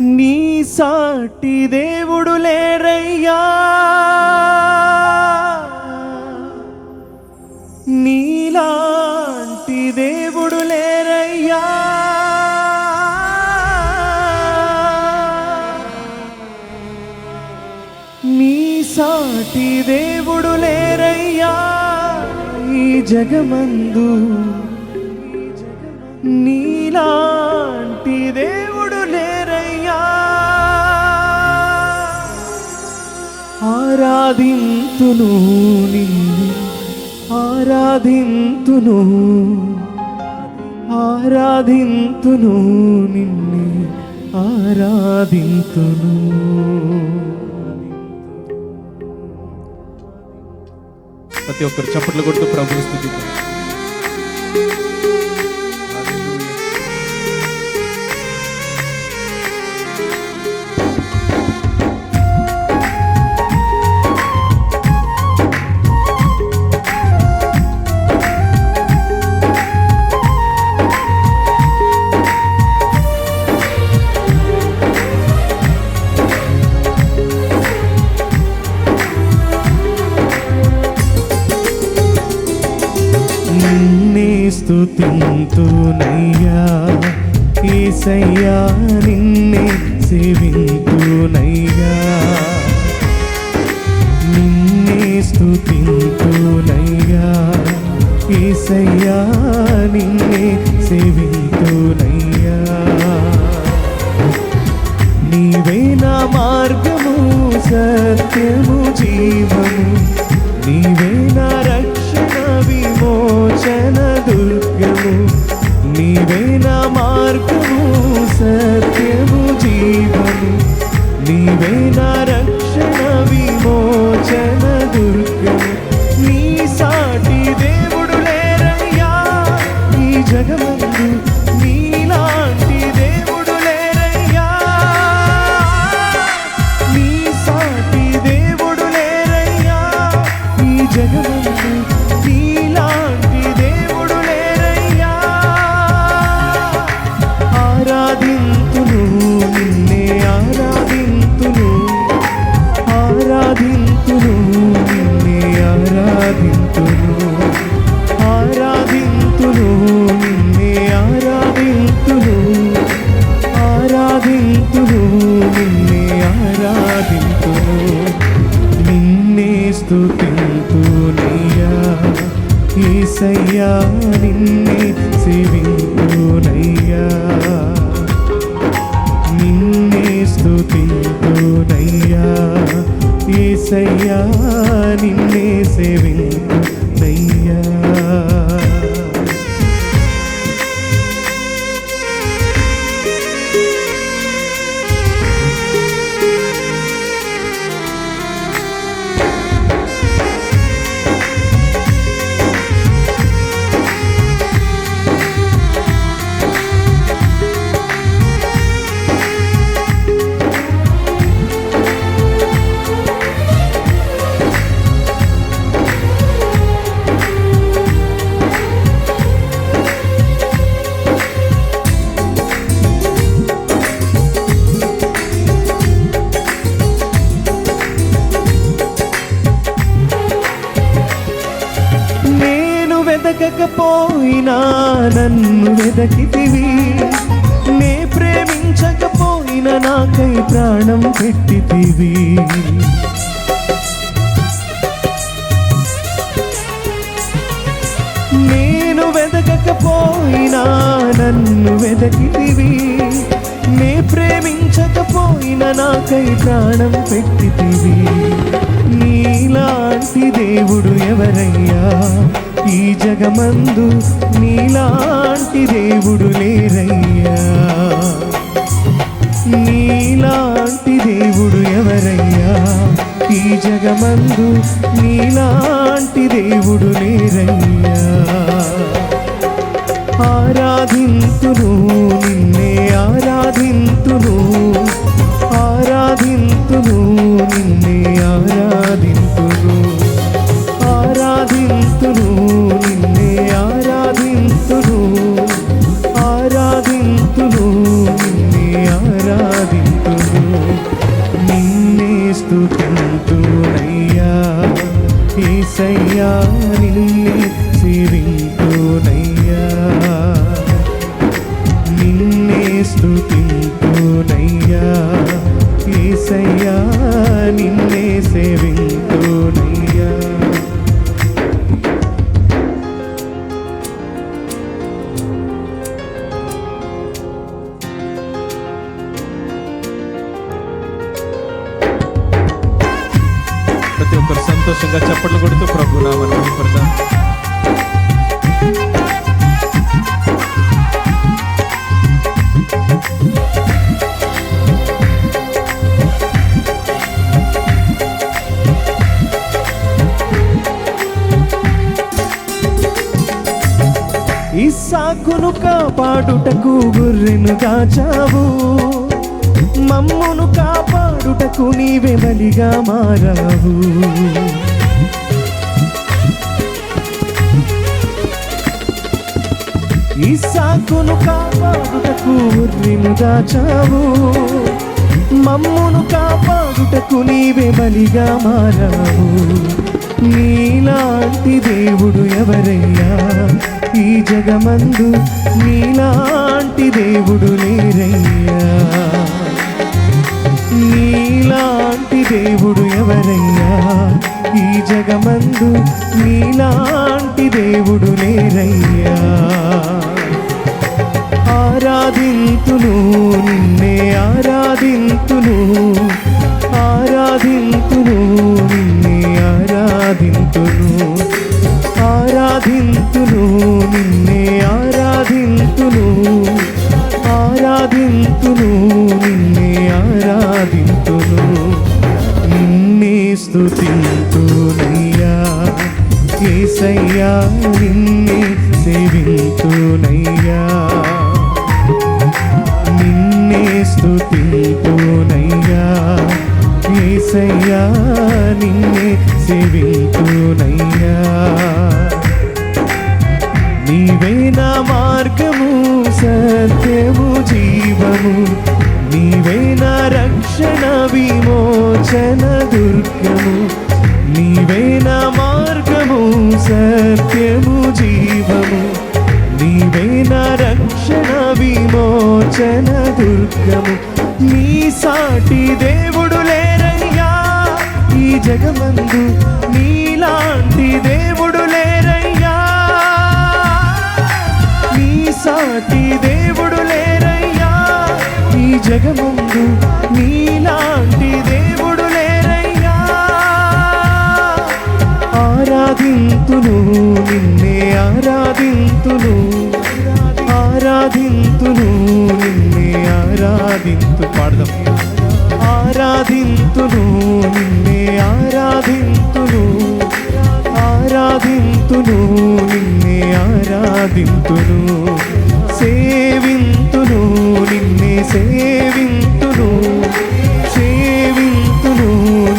నీ సాటి దేవుడు లేరయ్యా, నీలాంటి దేవుడు లేరయ్యా, నీ సాటి దేవుడు లేరయ్యా ఈ జగమందు, నీలాంటి దేవుడు లేరయ్యా. ఆరాధింతును నిన్ను, ఆరాధింతును, ఆరాధింతును నిన్ను, ఆరాధింతును. ప్రతి ఒక్కరు చప్పట్లు కొడుతూ ప్రభుని స్తుతిద్దాం. స్తుతింతునయ్యా యేసయ్యా, నిన్నే సేవింతునయ్యా, నిన్నే స్తుతింతునయ్యా యేసయ్యా, నిన్నే సేవింతునయ్యా. నీవే నా మార్గము సత్యము జీవము, నీవే నా రక్షణ విమోచన దుర్గము, నీవే నా మార్గము సత్యము జీవము, నీవే నా రక్షణ విమోచన దుర్గము. నీ సాటి దేవుడు లేరయ్యా ఈ జగమందు, నీలాంటి దేవుడు లేరయ్యా, నీ సాటి దేవుడు లేరయ్యా ఈ జగమందు, నీలాంటి దేవుడు లేరయ్యా. ఆరాధింతును నిన్నే, ఆరాధింతును, ఆరాధింతును నిన్నే, ఆరాధింతును, ఆరాధింతును నిన్నే, ఆరాధింతును, ఆరాధింతును నిన్నే, ఆరాధింతును. నిన్నే స్తుతింతునయ్యా యేసయ్యా, నిన్నే సేవింతునయ్యా, నిన్నే స్తుతింతునయ్యా యేసయ్యా, నిన్నే సేవింతునయ్యా. వెదకకపోయినా నన్ను వెదకితివి, నే ప్రేమించకపోయినా నాకై ప్రాణం పెట్టితివి. నేను వెదకకపోయినా నన్ను వెదకితివి, నే ప్రేమించకపోయినా నాకై ప్రాణం పెట్టితివి. నీలాంటి దేవుడు ఎవరయ్యా ఈ జగమందు, నీలాంటి దేవుడు లేరయ్యా, నీలాంటి దేవుడు ఎవరయ్యా ఈ జగమందు, నీలాంటి దేవుడు లేరయ్యా. ఆరాధింతును నిన్నే, ఆరాధింతును, ఆరాధింతును నిన్నే, ఆరాధింతును, ఆరాధింతును నిన్నే, ఆరాధింతును, ఆరాధింతును నిన్నే, ఆరాధింతును. యేసయ్యా నిన్నే సేవింతునయ్యా, నిన్నే స్తుతింతునయ్యా, యేసయ్యా నిన్నే సేవింతునయ్యా. ప్రతి ఒక్కరు సంతోషంగా చప్పట్లు కొడుతూ ప్రభు నామమును మహిమపడదాం. ఇస్సాకును కాపాడుటకు గొర్రెను కాచావు, మమ్మును కాపాడుటకు నీవే బలిగా మారావు. ఇస్సాకును కాపాడుటకు గొర్రెను కాచావు, మమ్మును కాపాడుటకు నీవే బలిగా మారావు. నీలాంటి దేవుడు ఎవరయ్యా ఈ జగమందు, నీలాంటి దేవుడు లేరయ్యా. నీలాంటి దేవుడు ఎవరయ్యా ఈ జగమందు, నీలాంటి దేవుడు లేరయ్యా. ఆరాధింతును నిన్నే ఆరాధింతును, ఆరాధింతును నిన్నే ఆరాధింతును, ఆరాధింతును నిన్నే ఆరాధింతును, ఆరాధింతును నిన్నే ఆరాధింతును, నిన్నే స్తుతింతునయ్యా, యేసయ్యా నిన్నే సేవింతునయ్యా, నిన్నే స్తుతింతునయ్యా, యేసయ్యా నిన్నే సేవింతునయ్యా. నీవే నా మార్గము సత్యము జీవము, నీవే నా రక్షణ విమోచన దుర్గము, నీవే నా మార్గము సత్యము జీవము, నీవే నా రక్షణ విమోచన దుర్గము. నీ సాటి దేవుడు లేరయ్యా ఈ జగమందు, నీలాంటి దేవుడు లేరయ్యా, నీ సాటి దేవుడు లేరయ్యా ఈ జగమందు, నీలాంటి దేవుడు లేరయ్యా. ఆరాధింతును నిన్నే ఆరాధింతును, ఆరాధింతును నిన్నే ఆరాధింతు పాడదాం. ఆరాధింతును నిన్నే ఆరాధింతును, ఆరాధింతును నిన్నే ఆరాధింతును, సేవింతును నిన్నే సేవింతును, సేవింతును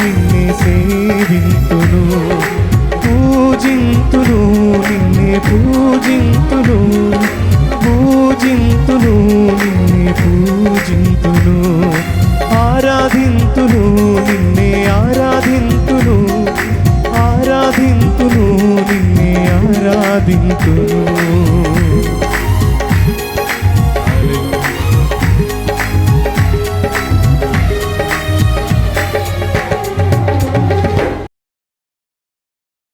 నిన్నే సేవింతును, పూజింతును నిన్నే పూజింతును, పూజింతును నిన్నే పూజింతును, ఆరాధింతును